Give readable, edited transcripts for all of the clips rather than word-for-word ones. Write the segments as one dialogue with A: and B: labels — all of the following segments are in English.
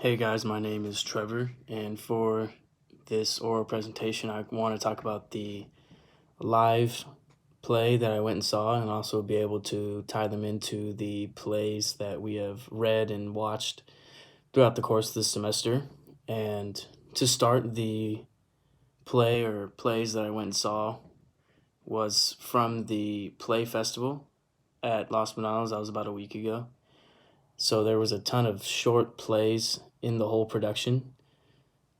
A: Hey guys, my name is Trevor, and for this oral presentation, I want to talk about the live play that I went and saw, and also be able to tie them into the plays that we have read and watched throughout the course of this semester. And to start, the play or plays that I went and saw was from the Play Festival at Los Bananas. That was about a week ago. So there was a ton of short plays in the whole production.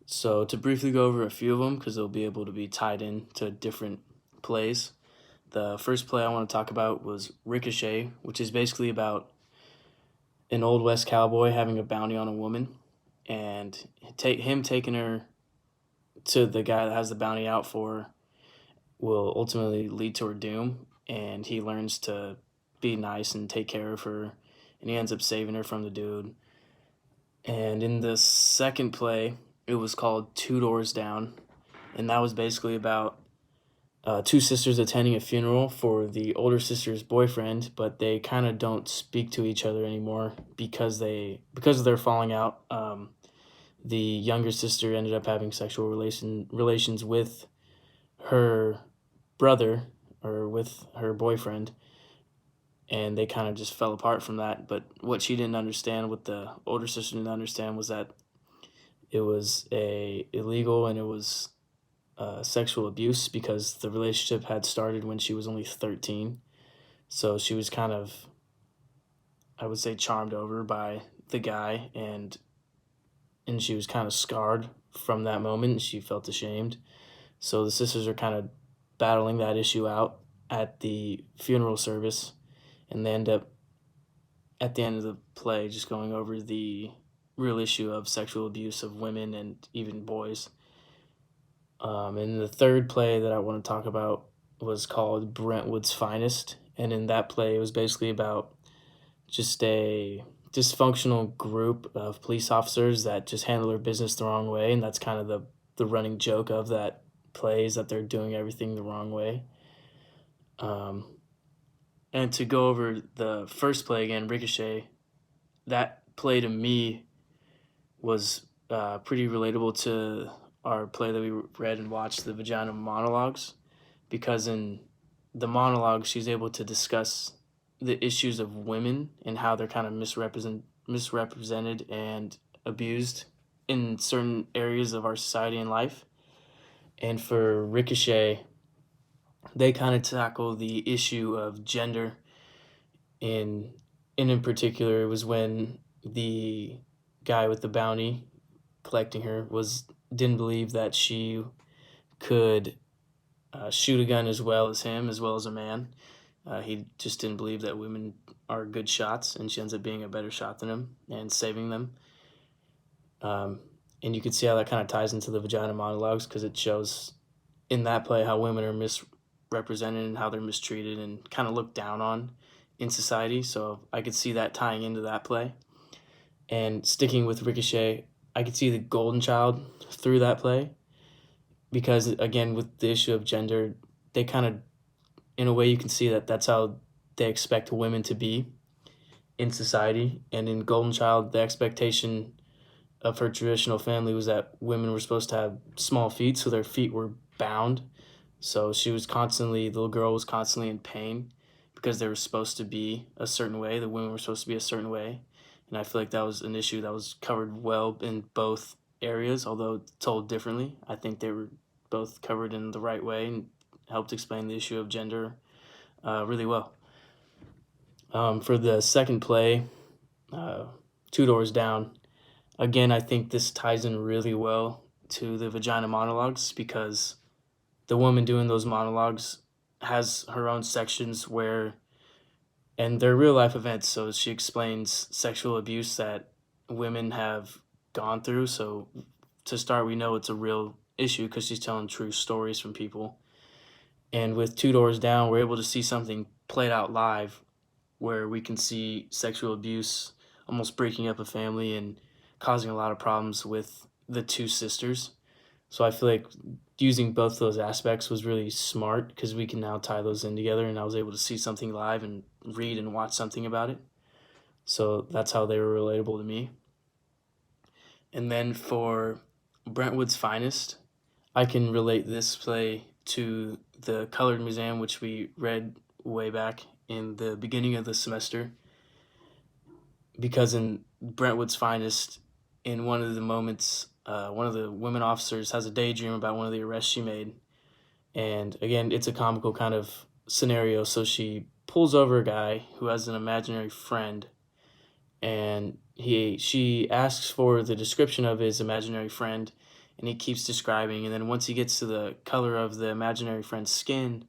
A: So to briefly go over a few of them, because they'll be able to be tied in to different plays. The first play I want to talk about was Ricochet, which is basically about an old West cowboy having a bounty on a woman, and him taking her to the guy that has the bounty out for her will ultimately lead to her doom. And he learns to be nice and take care of her, and he ends up saving her from the dude. And in the second play, it was called Two Doors Down, and that was basically about two sisters attending a funeral for the older sister's boyfriend, but they kind of don't speak to each other anymore because of their falling out. The younger sister ended up having sexual relations with her brother or with her boyfriend, and they kind of just fell apart from that. But what she didn't understand, what the older sister didn't understand, was that it was a illegal and it was sexual abuse because the relationship had started when she was only 13. So she was kind of, I would say, charmed over by the guy, and she was kind of scarred from that moment. She felt ashamed. So the sisters are kind of battling that issue out at the funeral service, and they end up at the end of the play just going over the real issue of sexual abuse of women and even boys. And the third play that I want to talk about was called Brentwood's Finest. And in that play, it was basically about just a dysfunctional group of police officers that just handle their business the wrong way. And that's kind of the running joke of that play, is that they're doing everything the wrong way. And to go over the first play again, Ricochet, that play to me was pretty relatable to our play that we read and watched, the Vagina Monologues, because in the monologue she's able to discuss the issues of women and how they're kind of misrepresented and abused in certain areas of our society and life. And for Ricochet, they kind of tackle the issue of gender. In particular, it was when the guy with the bounty collecting her was didn't believe that she could shoot a gun as well as him, as well as a man. He just didn't believe that women are good shots, and she ends up being a better shot than him and saving them. And you can see how that kind of ties into the Vagina Monologues, because it shows in that play how women are misrepresented and how they're mistreated and kind of looked down on in society. So I could see that tying into that play. And sticking with Ricochet, I could see the golden child through that play, because again, with the issue of gender, they kind of, in a way, you can see that that's how they expect women to be in society. And in Golden Child, the expectation of her traditional family was that women were supposed to have small feet, so their feet were bound. So she was constantly, the little girl was constantly in pain because they were supposed to be a certain way. The women were supposed to be a certain way. And I feel like that was an issue that was covered well in both areas, although told differently. I think they were both covered in the right way and helped explain the issue of gender really well. For the second play, Two Doors Down, again, I think this ties in really well to the Vagina Monologues, because the woman doing those monologues has her own sections where, and they're real life events, so she explains sexual abuse that women have gone through. So to start, we know it's a real issue because she's telling true stories from people. And with Two Doors Down, we're able to see something played out live, where we can see sexual abuse almost breaking up a family and causing a lot of problems with the two sisters. So I feel like using both those aspects was really smart, because we can now tie those in together, and I was able to see something live and read and watch something about it. So that's how they were relatable to me. And then for Brentwood's Finest, I can relate this play to the Colored Museum, which we read way back in the beginning of the semester, because in Brentwood's Finest, in one of the moments, one of the women officers has a daydream about one of the arrests she made. And again, it's a comical kind of scenario. So she pulls over a guy who has an imaginary friend, and she asks for the description of his imaginary friend, and he keeps describing. And then once he gets to the color of the imaginary friend's skin,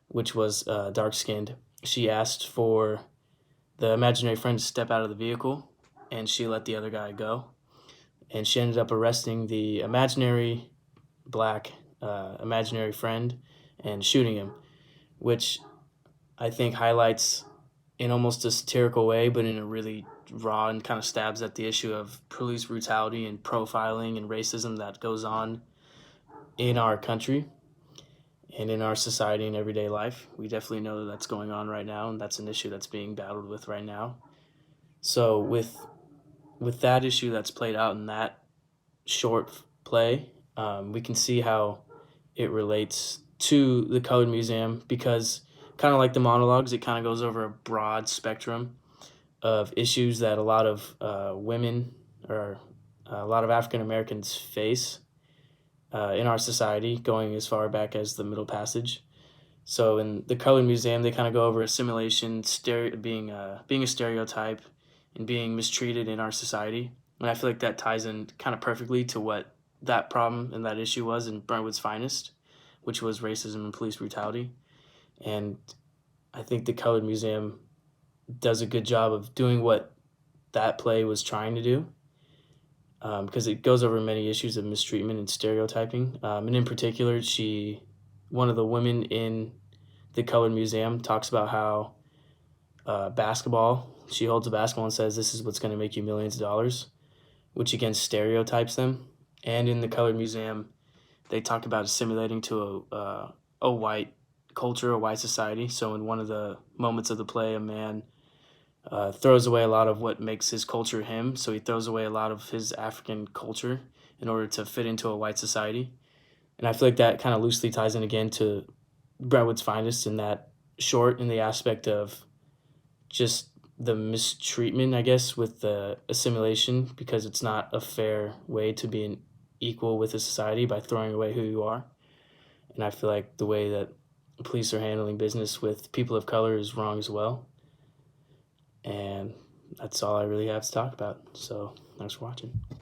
A: which was dark skinned, she asked for the imaginary friend to step out of the vehicle, and she let the other guy go. And she ended up arresting the imaginary black imaginary friend and shooting him, which I think highlights in almost a satirical way, but in a really raw and kind of stabs at the issue of police brutality and profiling and racism that goes on in our country and in our society and everyday life. We definitely know that that's going on right now, and that's an issue that's being battled with right now. So with that issue that's played out in that short play, we can see how it relates to the Colored Museum, because kind of like the monologues, it kind of goes over a broad spectrum of issues that a lot of women or a lot of African Americans face in our society, going as far back as the Middle Passage. So in the Colored Museum, they kind of go over assimilation, being a stereotype, and being mistreated in our society. And I feel like that ties in kind of perfectly to what that problem and that issue was in Brentwood's Finest, which was racism and police brutality. And I think the Colored Museum does a good job of doing what that play was trying to do, because it goes over many issues of mistreatment and stereotyping. And in particular, one of the women in the Colored Museum talks about how she holds a basketball and says, "This is what's going to make you millions of dollars," which again stereotypes them. And in the Colored Museum, they talk about assimilating to a white culture, a white society. So in one of the moments of the play, a man throws away a lot of what makes his culture him. So he throws away a lot of his African culture in order to fit into a white society. And I feel like that kind of loosely ties in again to Brentwood's Finest in that short, in the aspect of just the mistreatment, I guess, with the assimilation, because it's not a fair way to be an equal with a society by throwing away who you are. And I feel like the way that police are handling business with people of color is wrong as well. And that's all I really have to talk about. So thanks for watching.